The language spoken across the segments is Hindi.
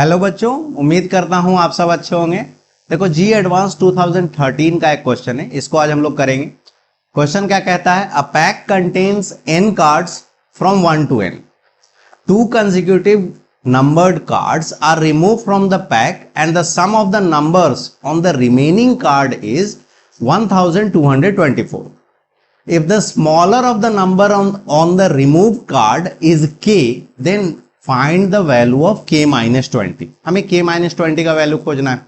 हेलो बच्चों, उम्मीद करता हूं आप सब अच्छे होंगे। देखो जी एडवांस 2013 का एक क्वेश्चन है, इसको आज हम लोग करेंगे। क्वेश्चन क्या कहता है, a pack contains n cards from 1 to n. 2 consecutive numbered cards are removed from the pack and the sum of the numbers on the remaining card is 1224. If the smaller of the number on the removed card is k, then find the value of k minus 20। हमें k माइनस 20 का वैल्यू खोजना है,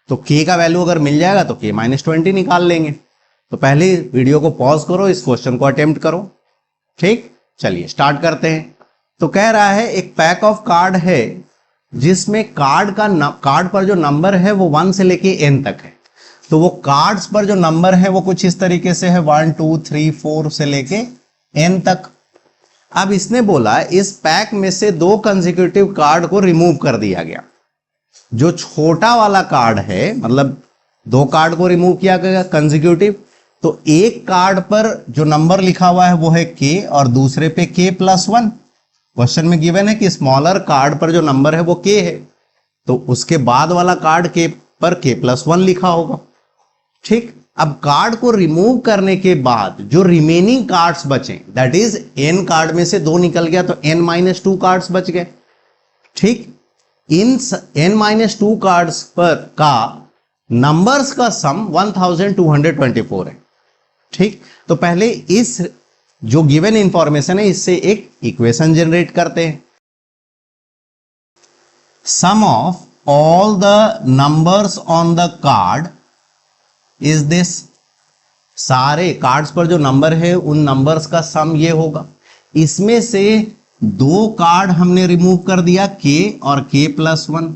तो k का वैल्यू अगर मिल जाएगा तो k माइनस 20 निकाल लेंगे। तो पहले वीडियो को पॉज करो, इस क्वेश्चन को अटेम्प्ट करो। ठीक, चलिए स्टार्ट करते हैं। तो कह रहा है एक पैक ऑफ कार्ड है जिसमें कार्ड पर जो नंबर है वो 1 से लेके n तक है। तो वो कार्ड्स पर जो नंबर है वो कुछ इस तरीके से है, 1 2 3 4 से लेके n तक। अब इसने बोला इस पैक में से 2 कंसेक्यूटिव कार्ड को रिमूव कर दिया गया। जो छोटा वाला कार्ड है, मतलब 2 कार्ड को रिमूव किया गया कंसेक्यूटिव, तो एक कार्ड पर जो नंबर लिखा हुआ है वो है k और दूसरे पे k+1। क्वेश्चन में गिवन है कि स्मॉलर कार्ड पर जो नंबर है वो k है, तो उसके बाद वाला कार्ड k पर k+1 लिखा होगा। ठीक, अब कार्ड को रिमूव करने के बाद जो रिमेनिंग कार्ड्स बचे, दैट इज n कार्ड में से 2 निकल गया तो n-2 कार्ड्स बच गए। ठीक, इन n-2 कार्ड्स पर का नंबर्स का सम 1224 है। ठीक, तो पहले इस जो गिवन इंफॉर्मेशन है इससे एक इक्वेशन जनरेट करते हैं। Sum of all the numbers on the card is this. सारे कार्ड्स पर जो नंबर है उन नंबर्स का सम ये होगा। इसमें से 2 कार्ड हमने रिमूव कर दिया, k और k+1।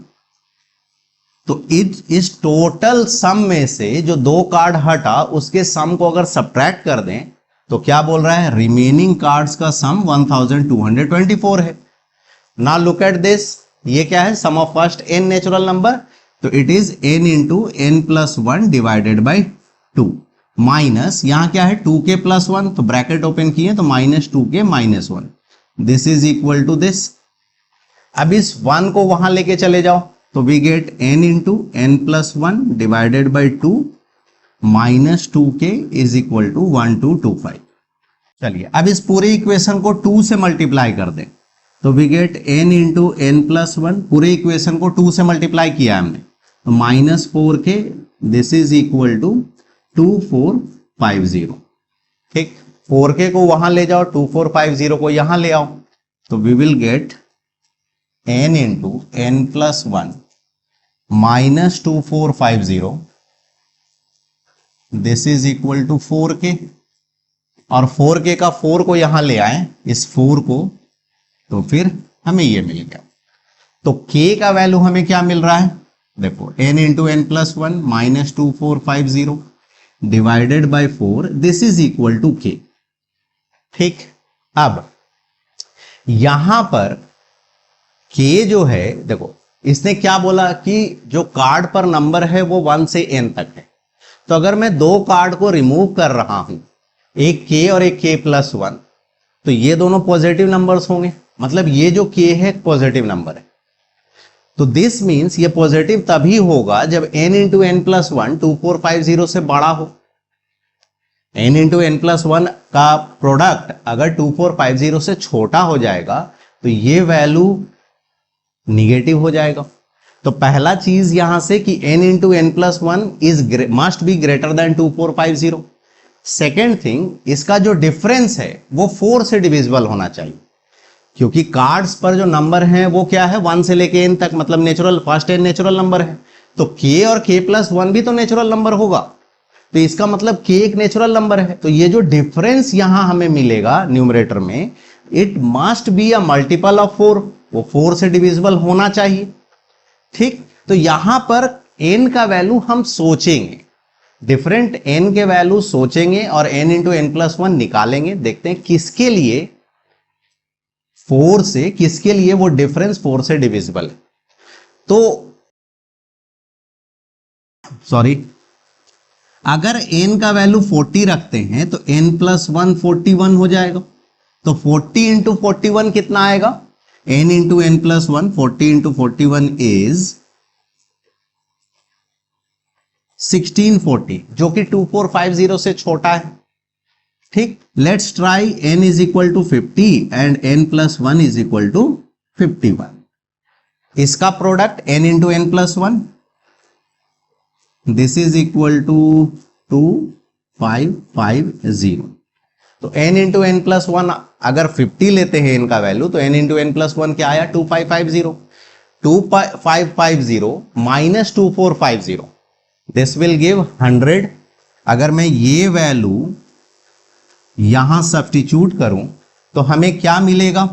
तो इस टोटल सम में से जो 2 कार्ड हटा उसके सम को अगर सब्ट्रैक्ट कर दें तो क्या बोल रहा है, रिमेनिंग कार्ड्स का सम 1224 है। नाउ लुक एट दिस, ये क्या है, sum of first n natural number, तो it is n into n+1 divided by 2 minus यहां क्या है 2k+1, तो ब्रैकेट ओपन किए तो -2k-1, this is equal to this. अब इस 1 को वहां लेके चले जाओ तो we get n into n+1 divided by 2 -2k is equal to 1225। चलिए अब इस पूरे इक्वेशन को 2 से मल्टीप्लाई कर दें तो we get n into n+1, पूरे इक्वेशन को 2 से मल्टीप्लाई किया हमने तो -4k, this is equal to 2450। ठीक, 4k को वहां ले जाओ, 2450 को यहां ले आओ, तो we will get n into n+1 -2450, this is equal to 4k, और 4k का 4 को यहां ले आए इस 4 को, तो फिर हमें ये मिल गया। तो k का वैल्यू हमें क्या मिल रहा है, देखो n into n+1 -2450 divided by 4, this is equal to k। ठीक, अब यहां पर k जो है, देखो इसने क्या बोला कि जो कार्ड पर नंबर है वो 1 से n तक है। तो अगर मैं 2 कार्ड को रिमूव कर रहा हूं, एक k और एक k+1, तो ये दोनों पॉजिटिव नंबर्स होंगे, मतलब ये जो k है पॉजिटिव नंबर है। तो दिस मींस ये पॉजिटिव तभी होगा जब n इंटू n+1 2450 से बड़ा हो। n इंटू n+1 का प्रोडक्ट अगर 2450 से छोटा हो जाएगा तो ये वैल्यू निगेटिव हो जाएगा। तो पहला चीज यहां से कि n into n+1 is must be greater than 2450। Second thing, इसका जो डिफरेंस है वो 4 से डिविजिबल होना चाहिए, क्योंकि कार्ड्स पर जो नंबर हैं वो क्या है 1 से लेके n तक, मतलब natural first n natural number है, तो k और k+1 भी तो नेचुरल नंबर होगा। तो इसका मतलब k एक नेचुरल नंबर है, तो ये जो डिफरेंस यहां हमें मिलेगा न्यूमरेटर में, it must be a multiple of 4, वो 4 से डिविजिबल होना चाहिए। ठीक, तो यहां पर n का वैल्यू हम सोचेंगे, डिफरेंट n के वैल्यू सोचेंगे और n इंटू n+1 निकालेंगे, देखते हैं किसके लिए 4 से, किसके लिए वो डिफरेंस 4 से डिविजिबल है। तो सॉरी, अगर n का वैल्यू 40 रखते हैं तो n+1 41 हो जाएगा। तो 40 इंटू 41 कितना आएगा, n into n plus one, 40 into 41 is 1640, जो कि 2450 से छोटा है। ठीक, let's try n is equal to 50 and n plus one is equal to 51। इसका product n into n plus one, this is equal to 2550। तो n into n plus one अगर 50 लेते हैं n का वैल्यू, तो n into n plus one क्या आया? 2550। 2550 माइनस 2450, दिस विल गिव 100। अगर मैं ये वैल्यू यहां सब्स्टिट्यूट करूं तो हमें क्या मिलेगा?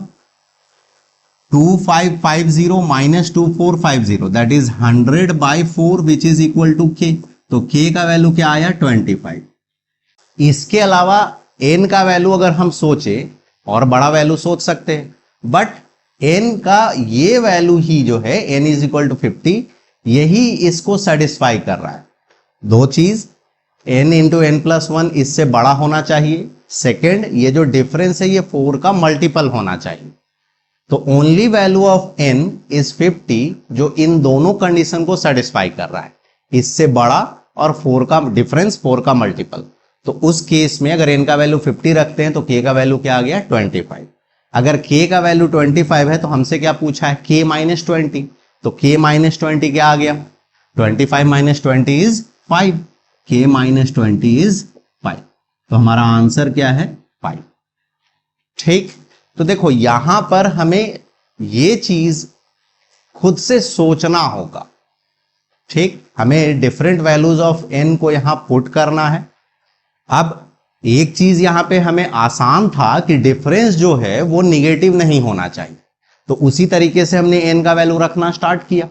2550 minus 2450, that is 100 by 4 which is equal to k। तो k का वैल्यू क्या आया? 25। इसके अलावा n का वैल्यू अगर हम सोचे और बड़ा वैल्यू सोच सकते हैं, बट n का ये वैल्यू ही जो है n इज इक्वल टू 50, यही इसको सेटिस्फाई कर रहा है। दो चीज, n into n plus one इससे बड़ा होना चाहिए, सेकेंड ये जो डिफरेंस है ये 4 का मल्टीपल होना चाहिए। तो only value of n is 50, जो इन दोनों कंडीशन को सेटिस्फाई कर रहा है, इससे बड़ा और 4 का डिफरेंस, 4 का मल्टीपल। तो उस केस में अगर n का वैल्यू 50 रखते हैं तो k का वैल्यू क्या आ गया? 25। अगर k का वैल्यू 25 है तो हमसे क्या पूछा है? k minus 20। तो k माइनस 20 क्या आ गया? 25 minus 20 is 5। k minus 20 is 5। तो हमारा आंसर क्या है? 5। ठीक, तो देखो यहां पर हमें ये चीज खुद से सोचना होगा। ठीक, हमें डिफरेंट वैल्यूज ऑफ n को यहां पुट करना है। अब एक चीज यहां पे हमें आसान था कि डिफरेंस जो है वो निगेटिव नहीं होना चाहिए, तो उसी तरीके से हमने n का वैल्यू रखना स्टार्ट किया।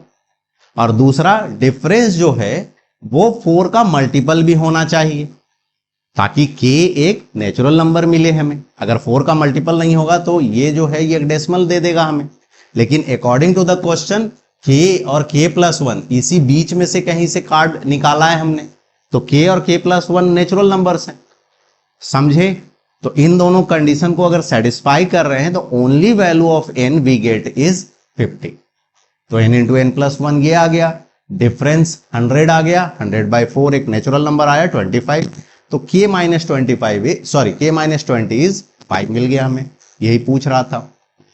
और दूसरा, डिफरेंस जो है वो 4 का मल्टीपल भी होना चाहिए, ताकि k एक नेचुरल नंबर मिले हमें। अगर 4 का मल्टीपल नहीं होगा तो ये जो है ये एक डेसिमल दे देगा हमें। लेकिन according to the question k और k प्लस वन इसी बीच में से कहीं से कार्ड निकाला है हमने, तो k और k plus one natural numbers हैं, समझे? तो इन दोनों कंडीशन को अगर सेटिस्फाई कर रहे हैं तो only value of n we get is 50। तो n into n plus one ये आ गया, डिफरेंस 100 आ गया, 100 बाई 4 एक नेचुरल नंबर आया 25। तो k minus 25, sorry k minus 20 is 5 मिल गया हमें, यही पूछ रहा था।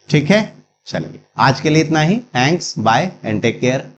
ठीक है, चलिए आज के लिए इतना ही। Thanks, bye and take care.